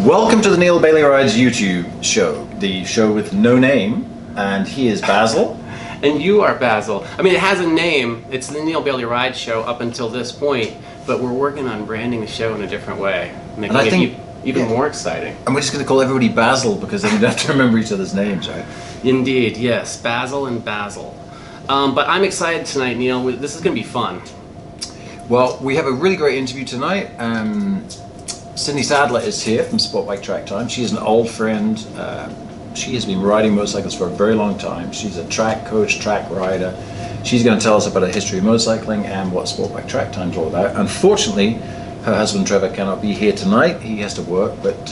Welcome to the Neale Bailey Rides YouTube show, the show with no name, and he is Basil. And you are Basil. I mean, it has a name. It's the Neale Bailey Rides show up until this point, but we're working on branding the show in a different way, making it even more exciting. And we're just going to call everybody Basil because then you don't have to remember each other's names, right? Indeed, yes, Basil and Basil. But I'm excited tonight, Neale. This is going to be fun. Well, we have a really great interview tonight. Sadler is here from Sportbike Track Time. She's an old friend. She has been riding motorcycles for a very long time. She's a track coach, track rider. She's going to tell us about her history of motorcycling and what Sportbike Track Time is all about. Unfortunately, her husband Trevor cannot be here tonight. He has to work, but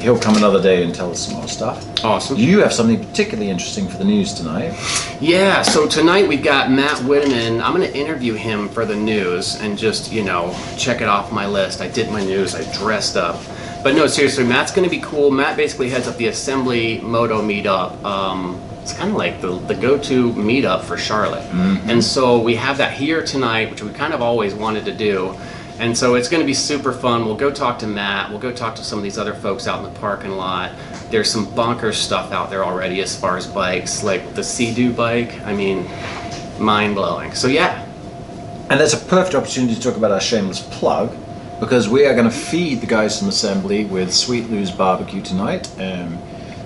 he'll come another day and tell us some more stuff. Awesome. You have something particularly interesting for the news tonight. Yeah, so tonight we've got Matt Wittemann. I'm going to interview him for the news and just, check it off my list. I did my news, I dressed up. But no, seriously, Matt's going to be cool. Matt basically heads up the Assembly Moto Meetup. It's kind of like the go-to meetup for Charlotte. Mm-hmm. And so we have that here tonight, which we kind of always wanted to do. And so it's going to be super fun. We'll go talk to Matt. We'll go talk to some of these other folks out in the parking lot. There's some bonkers stuff out there already as far as bikes, like the Sea-Doo bike. I mean, mind-blowing. So yeah. And that's a perfect opportunity to talk about our shameless plug, because we are going to feed the guys from Assembly with Sweet Lou's barbecue tonight.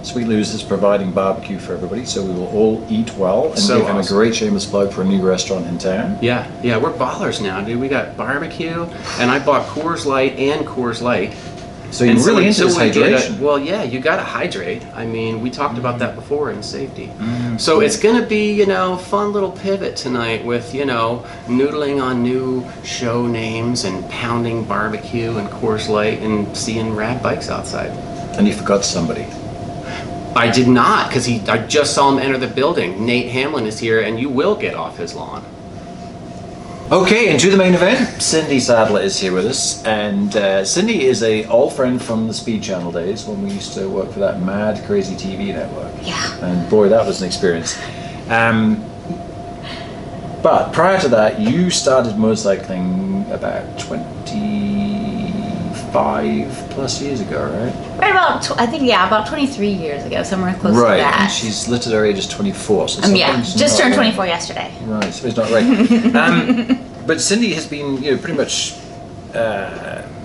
Sweet Lou's is providing barbecue for everybody, so we will all eat well and give him a great shameless plug for a new restaurant in town. Yeah, we're ballers now, dude. We got barbecue, and I bought Coors Light and Coors Light. So you're really into this hydration. Well, yeah, you got to hydrate. I mean, we talked about that before in safety. So it's going to be, fun little pivot tonight with, noodling on new show names and pounding barbecue and Coors Light and seeing rad bikes outside. And you forgot somebody. I did not, because I just saw him enter the building. Nate Hamlin is here, and you will get off his lawn. Okay, and to the main event, Sadler is here with us, and Cindy is an old friend from the Speed Channel days when we used to work for that mad, crazy TV network. Yeah. And boy, that was an experience. But prior to that, you started motorcycling about 25 plus years ago, right? Right about, about 23 years ago, somewhere close to that. Right, and she's listed her age as 24. So just turned 24 yesterday. Right, so it's not right. But Cindy has been, pretty much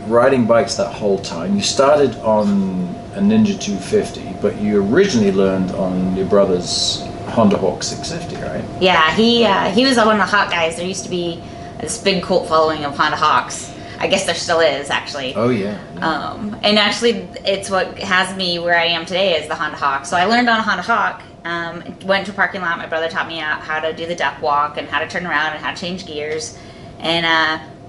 riding bikes that whole time. You started on a Ninja 250, but you originally learned on your brother's Honda Hawk 650, right? Yeah, he was one of the hot guys. There used to be this big cult following of Honda Hawks. I guess there still is, actually. Oh, yeah. And actually, it's what has me where I am today is the Honda Hawk. So I learned on a Honda Hawk, went to a parking lot. My brother taught me how to do the duck walk and how to turn around and how to change gears. And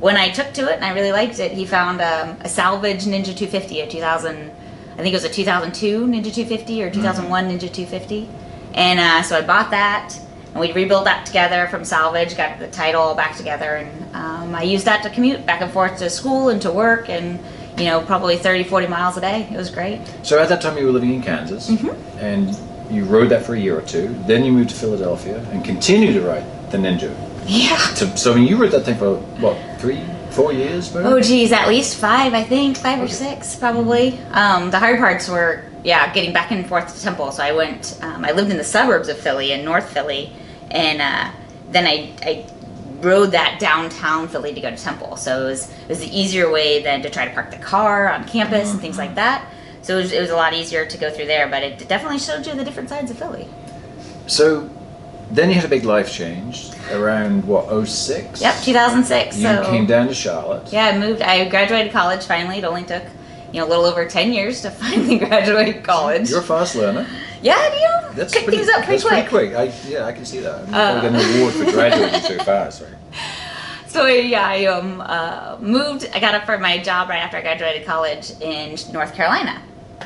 when I took to it and I really liked it, he found a salvage Ninja 250, a 2000, I think it was a 2002 Ninja 250 or 2001 Ninja 250. And so I bought that. And we rebuilt that together from salvage, got the title all back together, and I used that to commute back and forth to school and to work, and probably 30, 40 miles a day. It was great. So at that time you were living in Kansas, and you rode that for a year or two. Then you moved to Philadelphia and continued to ride the Ninja. Yeah. So I mean, you rode that thing for what, 3, 4 years? Maybe? Oh geez, at least 5, I think, 5 or 6 probably. The hard parts were getting back and forth to Temple. So I went. I lived in the suburbs of Philly, in North Philly. And then I rode that downtown Philly to go to Temple. So it was the easier way than to try to park the car on campus and things like that. So it was a lot easier to go through there, but it definitely showed you the different sides of Philly. So then you had a big life change around, what, 06? Yep, 2006. You came down to Charlotte. Yeah, I moved. I graduated college finally. It only took a little over 10 years to finally graduate college. You're a fast learner. Yeah, pick things up pretty quick. Pretty quick. I can see that. I'm probably getting an award for graduating so fast. Right? So I moved. I got up for my job right after I graduated college in North Carolina,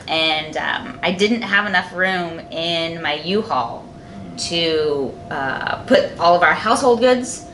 and I didn't have enough room in my U-Haul to put all of our household goods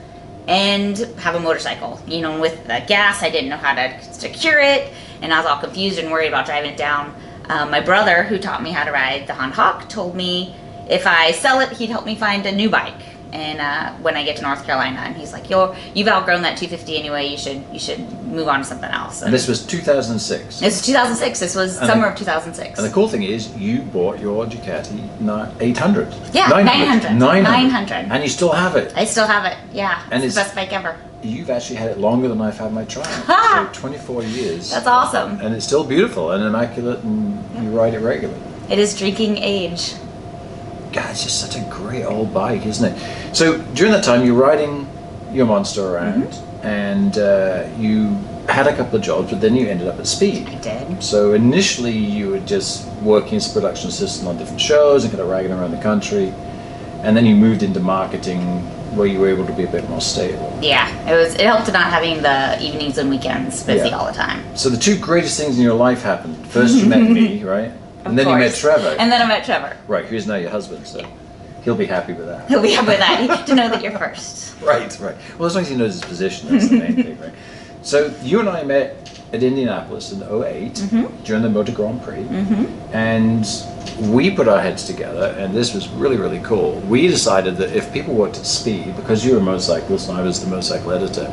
and have a motorcycle. With the gas, I didn't know how to secure it, and I was all confused and worried about driving it down. My brother, who taught me how to ride the Honda Hawk, told me if I sell it, he'd help me find a new bike. And when I get to North Carolina, and he's like, you've outgrown that 250 anyway. You should move on to something else. And this was 2006. This was 2006. This was summer of 2006. And the cool thing is, you bought your Ducati 800. Yeah, 900. And you still have it. I still have it. Yeah, And it's the best bike ever. You've actually had it longer than I've had my Triumph. Ha! So 24 years. That's awesome. And it's still beautiful and immaculate, and you ride it regularly. It is drinking age. God, it's just such a great old bike, isn't it? So during that time, you're riding your Monster around, and you had a couple of jobs, but then you ended up at Speed. I did. So initially, you were just working as a production assistant on different shows and kind of ragging around the country, and then you moved into marketing, where you were able to be a bit more stable. Yeah, it helped not having the evenings and weekends busy all the time. So the two greatest things in your life happened. First, you met me, right? And then you met Trevor. And then I met Trevor. Right, who's now your husband, so he'll be happy with that. He'll be happy with that, to know that you're first. Right. Well, as long as he knows his position, that's the main thing, right? So you and I met at Indianapolis in 2008 during the Motor Grand Prix, and we put our heads together, and this was really, really cool. We decided that if people worked at Speed, because you were a motorcyclist and I was the motorcycle editor,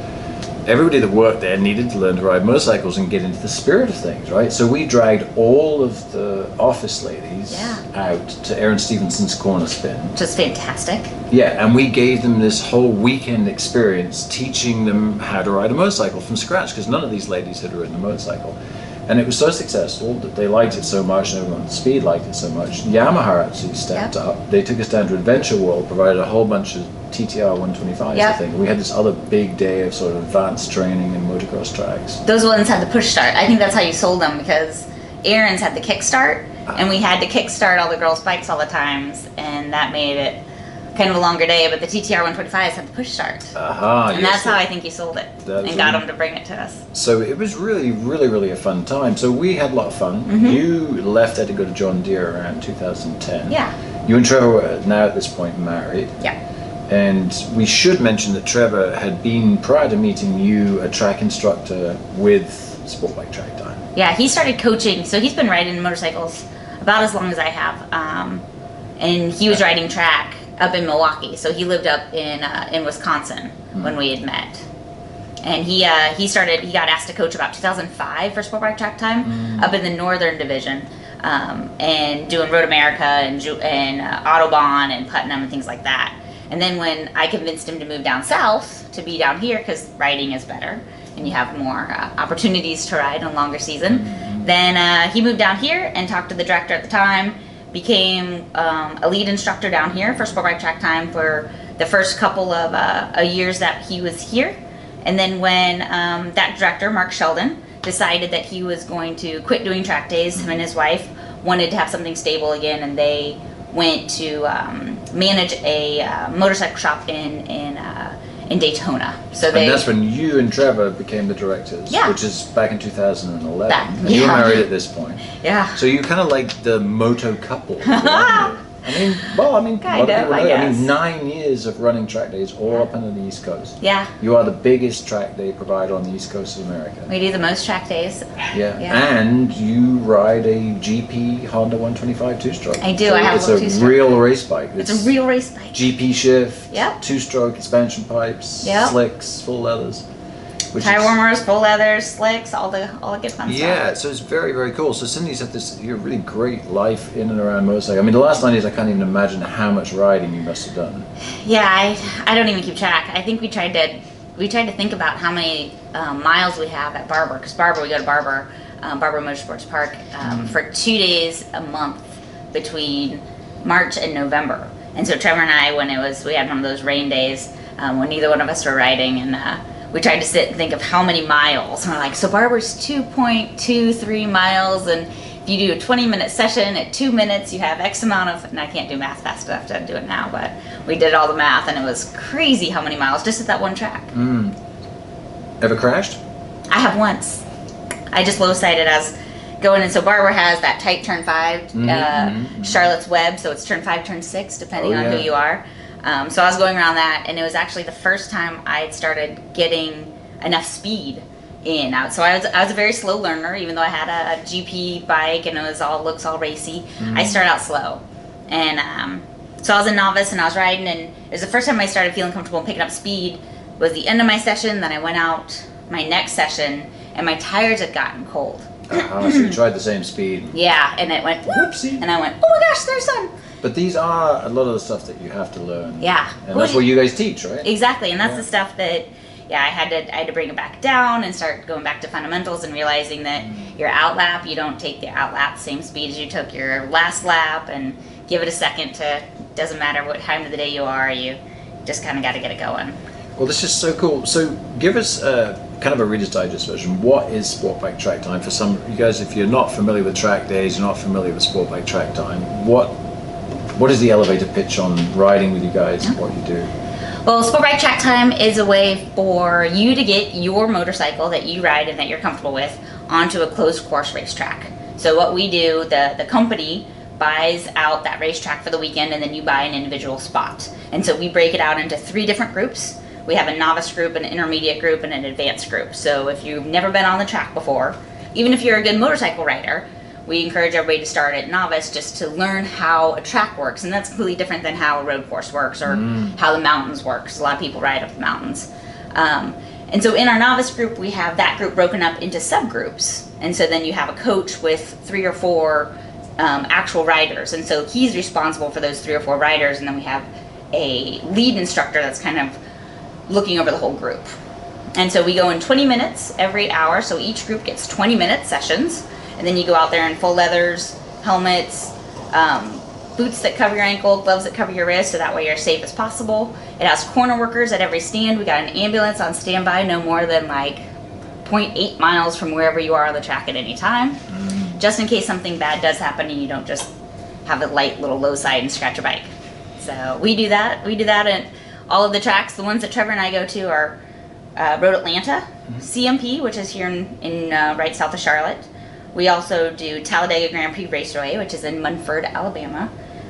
everybody that worked there needed to learn to ride motorcycles and get into the spirit of things, right? So we dragged all of the office ladies out to Aaron Stevenson's corner spin. Which is fantastic. Yeah, and we gave them this whole weekend experience teaching them how to ride a motorcycle from scratch, because none of these ladies had ridden a motorcycle. And it was so successful that they liked it so much, and everyone at Speed liked it so much. Yamaha actually stepped up. They took us down to Adventure World, provided a whole bunch of TTR 125s, I think. We had this other big day of sort of advanced training and motocross tracks. Those ones had the push start. I think that's how you sold them, because Aaron's had the kickstart, and we had to kickstart all the girls' bikes all the times, and that made it kind of a longer day, but the TTR 125s had the push start. And that's how I think you sold it and got them to bring it to us. So it was really, really, really a fun time. So we had a lot of fun. You left there to go to John Deere around 2010. Yeah. You and Trevor were now at this point married. Yeah. And we should mention that Trevor had been, prior to meeting you, a track instructor with Sportbike Track Time. Yeah, he started coaching, so he's been riding motorcycles about as long as I have. And he was riding track up in Milwaukee, so he lived up in Wisconsin when we had met. And he got asked to coach about 2005 for Sportbike Track Time up in the Northern Division, and doing Road America and Autobahn and Putnam and things like that. And then when I convinced him to move down south to be down here, because riding is better and you have more opportunities to ride on longer season, then he moved down here and talked to the director at the time, became a lead instructor down here for Sportbike Track Time for the first couple of years that he was here. And then when that director, Mark Sheldon, decided that he was going to quit doing track days, him and his wife wanted to have something stable again, and they went to manage a motorcycle shop in Daytona. So and that's when you and Trevor became the directors, which is back in 2011. And you were married at this point. Yeah. So you're kind of like the moto couple. Kind of, I mean, 9 years of running track days all up under the East Coast. Yeah. You are the biggest track day provider on the East Coast of America. We do the most track days. Yeah. And you ride a GP Honda 125 two-stroke. I do. So I have a two-stroke. It's a real race bike. It's a real race bike. GP shift. Yep. Two-stroke expansion pipes. Yep. Slicks, full leathers. Tire warmers, full leathers, slicks, all the good fun stuff. Yeah, so it's very, very cool. So Cindy's had this really great life in and around motorcycle. I mean, the last 9 years, I can't even imagine how much riding you must have done. Yeah, I don't even keep track. I think we tried to think about how many miles we have at Barber, because we go to Barber Motorsports Park for 2 days a month between March and November. And so Trevor and I, we had one of those rain days when neither one of us were riding, and we tried to sit and think of how many miles. And we're like, so Barber's 2.23 miles, and if you do a 20-minute session at 2 minutes, you have X amount of, and I can't do math fast enough to do it now, but we did all the math, and it was crazy how many miles just at that one track. Ever crashed? I have once. I just low-sided as going in. So Barber has that tight turn 5, Charlotte's Web, so it's turn 5, turn 6, depending on who you are. So I was going around that, and it was actually the first time I had started getting enough speed in out. So I was a very slow learner, even though I had a GP bike and it looks all racy. I started out slow, and So I was a novice and I was riding, and it was the first time I started feeling comfortable picking up speed. Was the end of my session. Then I went out my next session, and my tires had gotten cold. So you tried the same speed. Yeah, and it went Whoopsie. and I went, oh my gosh, there's sun. But these are a lot of the stuff that you have to learn. Yeah. And that's what you guys teach, right? Exactly, and that's the stuff that, I had to bring it back down and start going back to fundamentals and realizing that your out lap, you don't take the out lap the same speed as you took your last lap, and give it a second to, doesn't matter what time of the day you are, you just kind of got to get it going. Well, this is so cool. So give us kind of a Reader's Digest version. What is Sportbike Track Time? For some you guys, if you're not familiar with track days, you're not familiar with Sportbike Track Time, what is the elevator pitch on riding with you guys and what you do? Well, Sportbike Track Time is a way for you to get your motorcycle that you ride and that you're comfortable with onto a closed course racetrack. So what we do, the company buys out that racetrack for the weekend, and then you buy an individual spot. And so we break it out into 3 different groups. We have a novice group, an intermediate group, and an advanced group. So if you've never been on the track before, even if you're a good motorcycle rider, we encourage everybody to start at novice just to learn how a track works. And that's completely different than how a road course works or how the mountains work. 'Cause a lot of people ride up the mountains. And so in our novice group, we have that group broken up into subgroups. And so then you have a coach with 3 or 4 actual riders. And so he's responsible for those 3 or 4 riders. And then we have a lead instructor that's kind of looking over the whole group. And so we go in 20 minutes every hour, so each group gets 20-minute sessions, and then you go out there in full leathers, helmets, boots that cover your ankle, gloves that cover your wrist, so that way you're as safe as possible. It has corner workers at every stand. We got an ambulance on standby no more than like 0.8 miles from wherever you are on the track at any time, just in case something bad does happen and you don't just have a light little low side and scratch your bike. So we do that. We do that at all of the tracks. The ones that Trevor and I go to are Road Atlanta, CMP, which is here in right south of Charlotte. We also do Talladega Grand Prix Raceway, which is in Munford, Alabama.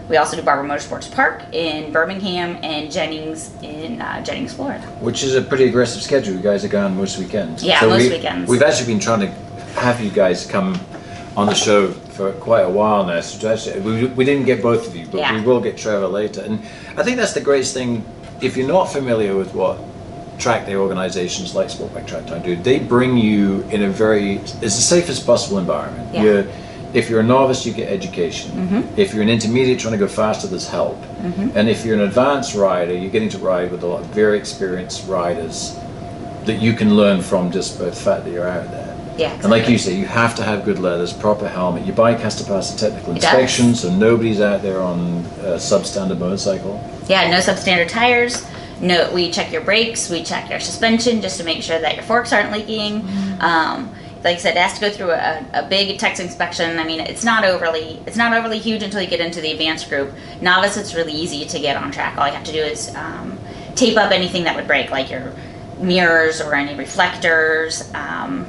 We also do Barber Motorsports Park in Birmingham and Jennings in Jennings, Florida. Which is a pretty aggressive schedule. You guys are going most weekends. Yeah, most weekends. We've actually been trying to have you guys come on the show for quite a while now. So actually, we didn't get both of you, but we will get Trevor later. And I think that's the greatest thing. If you're not familiar with what track day organizations like Sportbike Track Time do, they bring you in it's the safest possible environment. Yeah. If you're a novice, you get education. If you're an intermediate trying to go faster, there's help. And if you're an advanced rider, you're getting to ride with a lot of very experienced riders that you can learn from just by the fact that you're out there. Yeah, exactly. And like you say, you have to have good leathers, proper helmet. Your bike has to pass a technical inspection, so nobody's out there on a substandard motorcycle. Yeah, no substandard tires. No, we check your brakes, we check your suspension just to make sure that your forks aren't leaking. Like I said, it has to go through a big tech inspection. I mean, it's not overly huge until you get into the advanced group. Novice, it's really easy to get on track. All you have to do is tape up anything that would break, like your mirrors or any reflectors,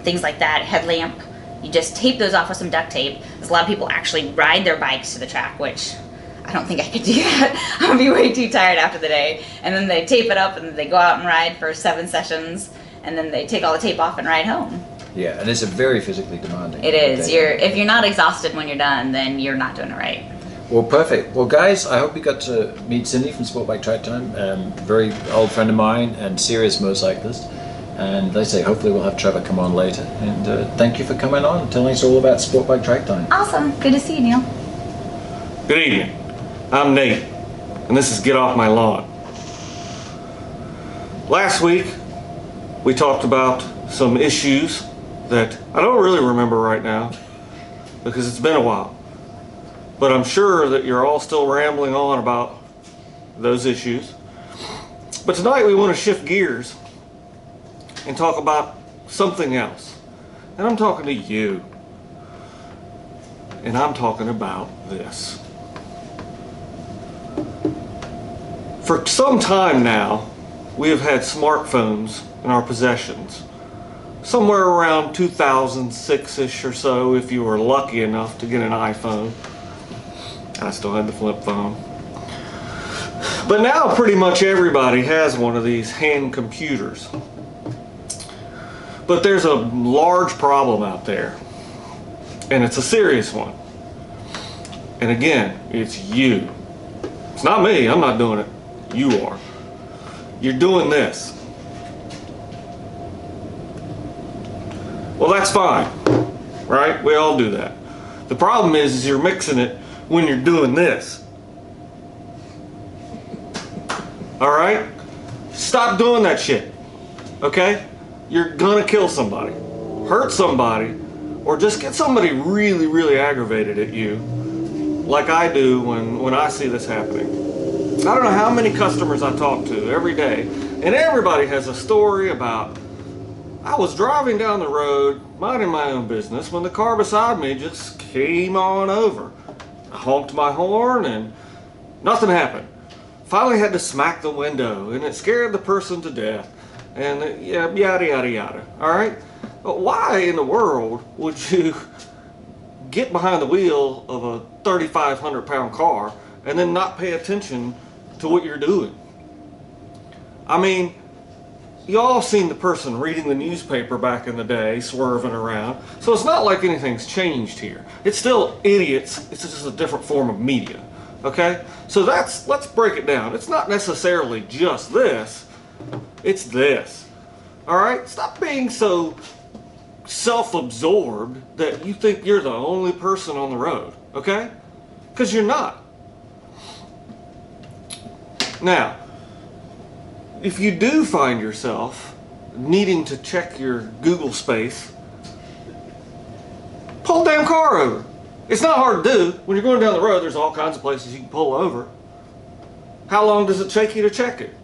things like that, headlamp. You just tape those off with some duct tape. Because a lot of people actually ride their bikes to the track, which I don't think I could do that. I'll be way too tired after the day. And then they tape it up and they go out and ride for 7 sessions, and then they take all the tape off and ride home. Yeah, and it's a very physically demanding. It is. If you're not exhausted when you're done, then you're not doing it right. Well, perfect. Well, guys, I hope you got to meet Cindy from Sportbike Track Time. Very old friend of mine and serious motorcyclist. And they say hopefully we'll have Trevor come on later. And thank you for coming on and telling us all about Sportbike Track Time. Awesome. Good to see you, Neale. Good evening. I'm Nate, and this is Get Off My Lawn. Last week, we talked about some issues that I don't really remember right now because it's been a while. But I'm sure that you're all still rambling on about those issues. But tonight we want to shift gears and talk about something else. And I'm talking to you. And I'm talking about this. For some time now, we have had smartphones in our possessions. Somewhere around 2006-ish or so, if you were lucky enough to get an iPhone. I still had the flip phone. But now pretty much everybody has one of these hand computers. But there's a large problem out there, and it's a serious one. And again, it's you. It's It's not me. I'm not doing it. You are. You're doing this. Well, that's fine, right? We all do that. The problem is you're mixing it when you're doing this. All right? Stop doing that shit, okay? You're gonna kill somebody, hurt somebody, or just get somebody really, really aggravated at you, like I do when I see this happening. I don't know how many customers I talk to every day, and everybody has a story about, I was driving down the road, minding my own business, when the car beside me just came on over. I honked my horn and nothing happened. Finally had to smack the window, and it scared the person to death. And yada, yada, yada. All right? But why in the world would you get behind the wheel of a 3,500 pound car and then not pay attention to what you're doing? I mean, you all seen the person reading the newspaper back in the day, swerving around. So it's not like anything's changed here. It's still idiots. It's just a different form of media. Okay? So let's break it down. It's not necessarily just this. It's this. All right? Stop being so self-absorbed that you think you're the only person on the road. Okay? Because you're not. Now, if you do find yourself needing to check your Google space, pull the damn car over. It's not hard to do. When you're going down the road, there's all kinds of places you can pull over. How long does it take you to check it?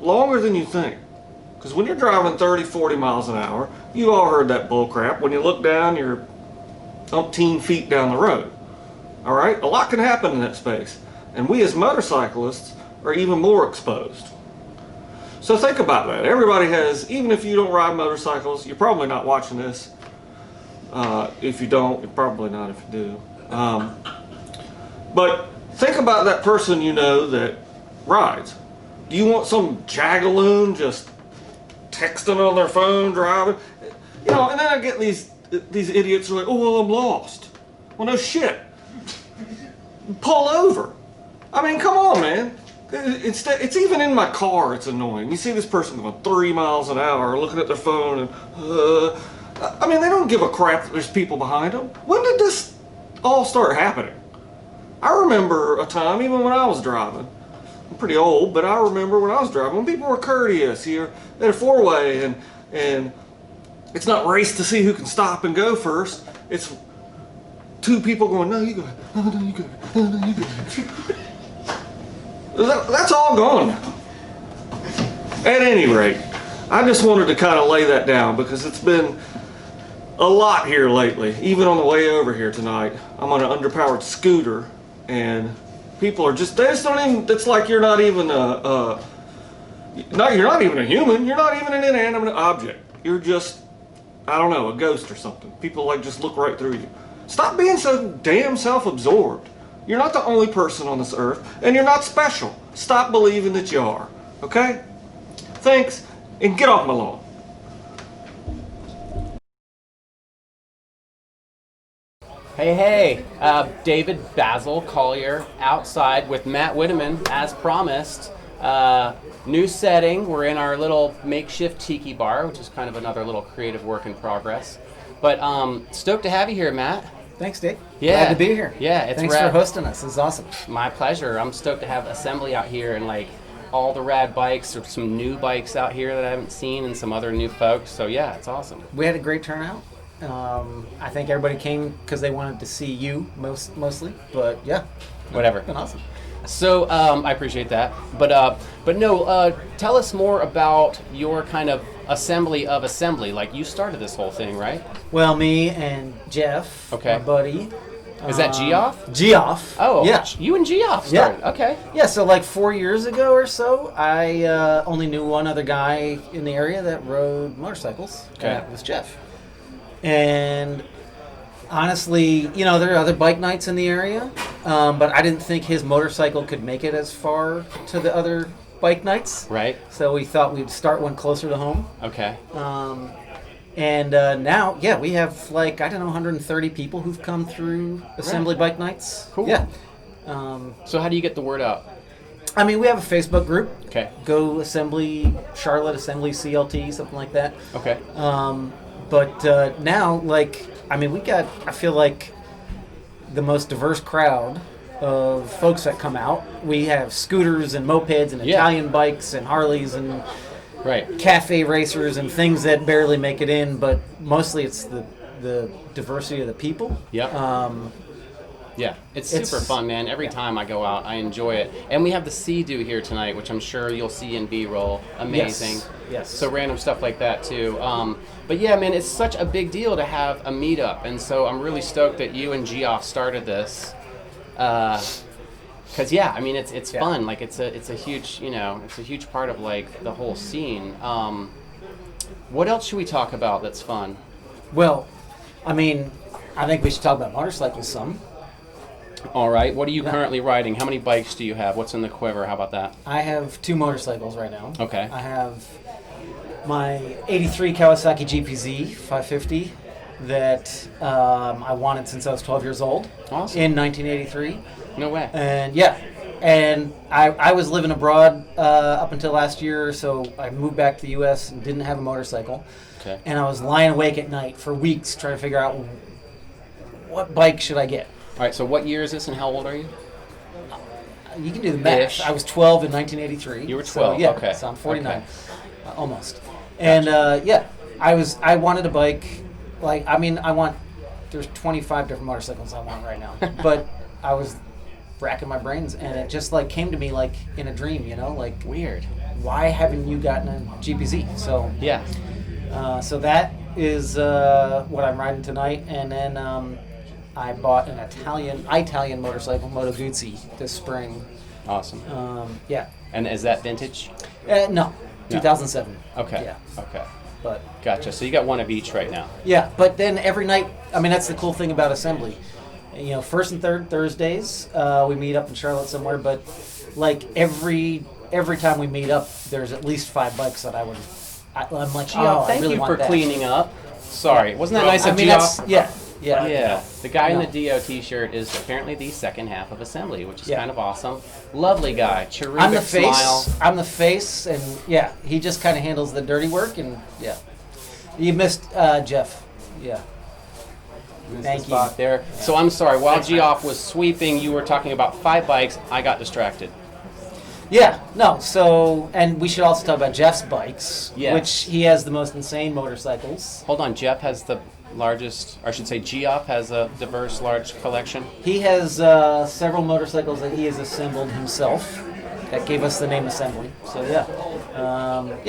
Longer than you think. Because when you're driving 30, 40 miles an hour, you all heard that bull crap. When you look down, you're umpteen feet down the road. All right? A lot can happen in that space. And we as motorcyclists are even more exposed. So think about that. Everybody has, even if you don't ride motorcycles, you're probably not watching this. If you don't, you're probably not if you do. But think about that person you know that rides. Do you want some jagaloon just texting on their phone, driving? You know, and then I get these idiots who are like, oh, well, I'm lost. Well, no shit. Pull over. I mean, come on, man. It's even in my car, it's annoying. You see this person going 3 miles an hour looking at their phone and, I mean, they don't give a crap that there's people behind them. When did this all start happening? I remember a time, even when I was driving. I'm pretty old, but I remember when I was driving, when people were courteous here at a four-way, and it's not race to see who can stop and go first. It's two people going, no, you go, no, you go, no, you go. That's all gone now. At any rate, I just wanted to kind of lay that down because it's been a lot here lately. Even on the way over here tonight, I'm on an underpowered scooter, and people are just, they just don't even, it's like you're not even you're not even a human, you're not even an inanimate object. You're just, I don't know, a ghost or something. People like just look right through you. Stop being so damn self-absorbed. You're not the only person on this earth, and you're not special. Stop believing that you are, okay? Thanks, and get off my lawn. Hey, David Basil Collier outside with Matt Wittemann, as promised. New setting, we're in our little makeshift tiki bar, which is kind of another little creative work in progress. But stoked to have you here, Matt. Thanks, Dave. Yeah. Glad to be here. Yeah, it's Thanks rad. for hosting us. It's awesome. My pleasure. I'm stoked to have Assembly out here and like all the rad bikes. There's some new bikes out here that I haven't seen and some other new folks. So yeah, it's awesome. We had a great turnout. I think everybody came because they wanted to see you mostly. But yeah, Whatever. it's been awesome. So I appreciate that, but no. Tell us more about your kind of assembly of assembly. Like you started this whole thing, right? Well, me and Geoff, Okay. my buddy. Is that Geoff? Geoff. Oh, yeah. You and Geoff started. Yeah. Okay. Yeah, so like 4 years ago or so, I only knew one other guy in the area that rode motorcycles. Okay. And that was Geoff. And honestly, you know, there are other bike nights in the area, but I didn't think his motorcycle could make it as far to the other bike nights. Right. So we thought we'd start one closer to home. Okay. And now, yeah, we have like, I don't know, 130 people who've come through Assembly Bike Nights. Cool. Yeah. So how do you get the word out? I mean, we have a Facebook group. Okay. Go Assembly, Charlotte Assembly CLT, something like that. Okay. But now, like, I mean, I feel like the most diverse crowd of folks that come out. We have scooters and mopeds and Italian bikes and Harleys and cafe racers and things that barely make it in, but mostly it's the diversity of the people. Yep. Yeah, it's super fun, man. Every time I go out, I enjoy it. And we have the Sea-Doo here tonight, which I'm sure you'll see in B-roll. Amazing. Yes. So random stuff like that, too. But yeah, man, it's such a big deal to have a meetup. And so I'm really stoked that you and Geoff started this. Because, yeah, I mean, it's fun. Like, it's a huge, it's a huge part of, like, the whole scene. What else should we talk about that's fun? Well, I mean, I think we should talk about motorcycles some. All right. What are you currently riding? How many bikes do you have? What's in the quiver? How about that? I have 2 motorcycles right now. Okay. I have my 83 Kawasaki GPZ 550 that I wanted since I was 12 years old. Awesome. In 1983. No way. And I was living abroad up until last year, so I moved back to the U.S. and didn't have a motorcycle. Okay. And I was lying awake at night for weeks trying to figure out what bike should I get. All right, so what year is this and how old are you? You can do the math. Ish. I was 12 in 1983. You were 12, so, okay. So I'm 49, Okay. Almost. And I wanted a bike. Like, I mean, there's 25 different motorcycles I want right now. But I was racking my brains, and it just like came to me like in a dream, like Weird. why haven't you gotten a GPZ? So Yeah. so that is what I'm riding tonight, and then I bought an Italian motorcycle, Moto Guzzi, this spring. Awesome. Yeah. And is that vintage? No, 2007. Okay. Yeah. Okay. But Gotcha. So you got one of each right now. yeah, but then every night, I mean, that's the cool thing about Assembly. First and third Thursdays, we meet up in Charlotte somewhere, but like every time we meet up, there's at least 5 bikes that I'm like, Geoff, I thank really you want for that. cleaning up. Sorry. Wasn't that nice I of mean, Geoff? yeah. Yeah, the guy in No. the DO t-shirt is apparently the second half of Assembly, which is Yeah. kind of awesome. Lovely guy, cherubic I'm the face. smile. I'm the face, and yeah, he just kind of handles the dirty work, and yeah. You missed Geoff. Yeah. Missed Thank the spot you. there. So I'm sorry. While Geoff was sweeping, you were talking about 5 bikes. I got distracted. Yeah, no, so, and we should also talk about Jeff's bikes, Yeah. which he has the most insane motorcycles. Hold on, Geoff has the largest, or I should say Geoff has a diverse, large collection. He has several motorcycles that he has assembled himself. That gave us the name Assembly. So yeah,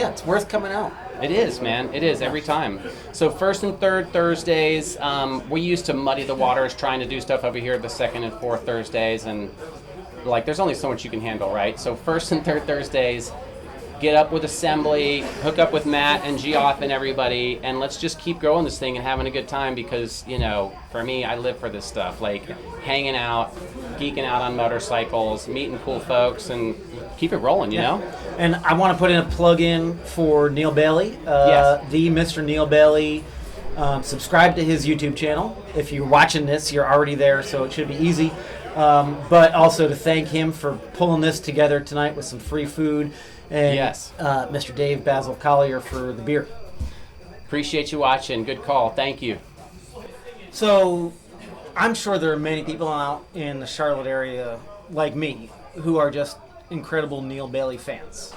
it's worth coming out. It is, man. It is every time. So first and third Thursdays, we used to muddy the waters trying to do stuff over here the second and fourth Thursdays, and like there's only so much you can handle, right? So first and third Thursdays, get up with Assembly, hook up with Matt and Geoff and everybody, and let's just keep growing this thing and having a good time because, for me, I live for this stuff. Like hanging out, geeking out on motorcycles, meeting cool folks, and keep it rolling, you know? And I want to put in a plug in for Neale Bailey, Yes. the Mr. Neale Bailey. Subscribe to his YouTube channel. If you're watching this, you're already there, so it should be easy. But also to thank him for pulling this together tonight with some free food. And Yes. Mr. Dave Basil Collier for the beer. Appreciate you watching. Good call. Thank you. So I'm sure there are many people out in the Charlotte area like me who are just incredible Neale Bailey fans.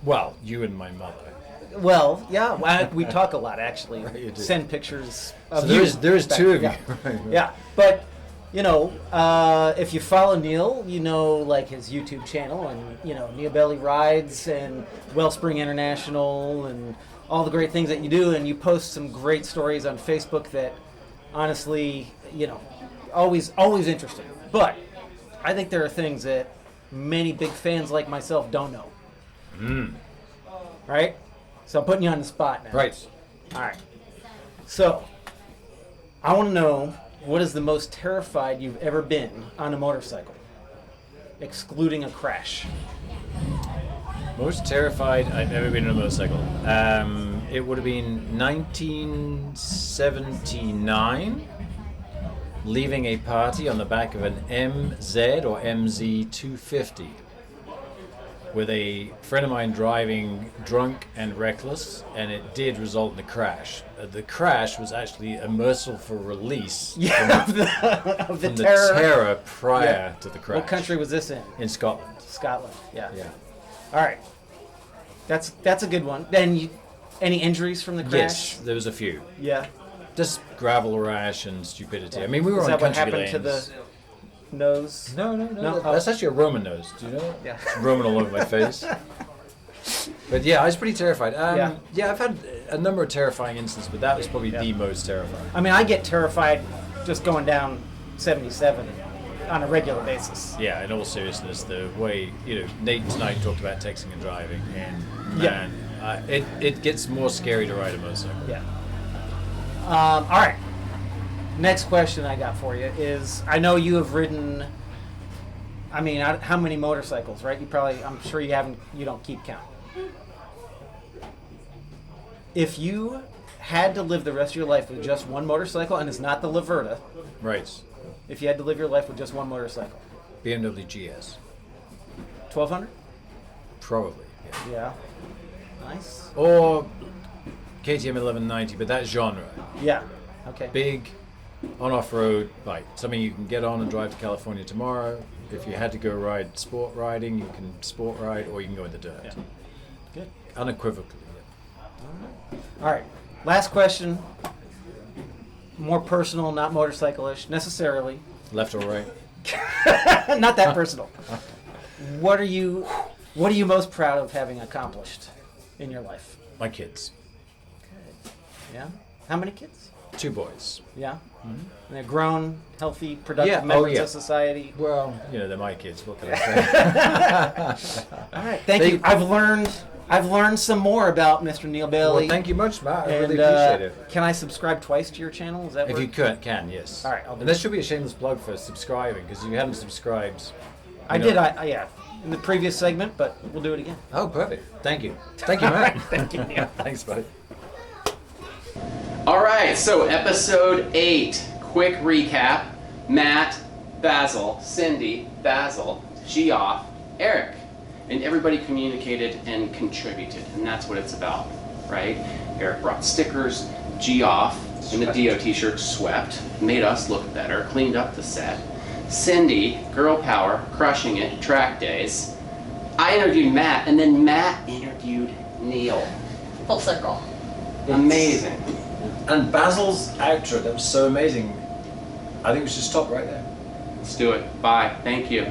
Well, you and my mother. Well, yeah, we talk a lot actually. You do. Send pictures of So you. there's 2 of you. Yeah. Right. Yeah, but if you follow Neale, like his YouTube channel, and Neale Bailey Rides and Wellspring International and all the great things that you do, and you post some great stories on Facebook that, honestly, always interesting. But I think there are things that many big fans like myself don't know. Right? So I'm putting you on the spot now. Right. All right. So I want to know, what is the most terrified you've ever been on a motorcycle, excluding a crash? Most terrified I've ever been on a motorcycle. It would have been 1979. leaving a party on the back of an MZ or MZ 250 with a friend of mine driving drunk and reckless, and it did result in a crash. The crash was actually a merciful release of the from the terror. terror prior to the crash. What country was this in? In Scotland. Scotland. Yeah. Yeah. All right. That's a good one. Then any injuries from the crash? Yes, there was a few. Yeah. Just gravel rash and stupidity. I mean, we were Is on that what country happened lanes. to the nose? No. No? That's actually a Roman nose. Do you know that? Yeah. It's Roman all over my face. But yeah, I was pretty terrified. Yeah, I've had a number of terrifying incidents, but that was probably the most terrifying. I mean, I get terrified just going down 77 on a regular basis. Yeah, in all seriousness, the way, Nate tonight talked about texting and driving, and man, it gets more scary to ride a motorcycle. Yeah. All right. Next question I got for you is, I know you have ridden, I mean, how many motorcycles, right? I'm sure you don't keep count. If you had to live the rest of your life with just one motorcycle, and it's not the Laverta, Right. if you had to live your life with just one motorcycle, BMW GS. 1200? Probably. Yeah. Yeah. Nice. Or KTM 1190, but that genre. Yeah. Okay. Big, on-off-road bike. Something you can get on and drive to California tomorrow. If you had to go ride sport riding, you can sport ride, or you can go in the dirt. Yeah. Good. Unequivocally. All right. Last question. More personal, not motorcycle-ish necessarily. Left or right? Not that personal. What are you most proud of having accomplished in your life? My kids. Yeah. How many kids? 2 boys. Yeah. Mm-hmm. And they're grown, healthy, productive Yeah. members Oh, yeah. of society. Well, they're my kids. What can I say? All right. Thank you. I've learned some more about Mr. Neale Bailey. Well, thank you much, Matt. I And, really appreciate it. Can I subscribe twice to your channel? Is that If work? you can, yes. All right, I'll do And that should be a shameless plug for subscribing, because you haven't subscribed. I did. Yeah. In the previous segment, but we'll do it again. Oh, perfect. Thank you. Thank you, Matt. Thank you, Neale. Thanks, buddy. All right, so episode 8, quick recap. Matt, Basil, Cindy, Basil, Geoff, Erik. And everybody communicated and contributed, and that's what it's about, right? Erik brought stickers, Geoff in the Dio t-shirt swept, made us look better, cleaned up the set. Cindy, girl power, crushing it, track days. I interviewed Matt, and then Matt interviewed Neale. Full circle. Amazing. And Basil's outro, that was so amazing. I think we should stop right there. Let's do it. Bye. Thank you.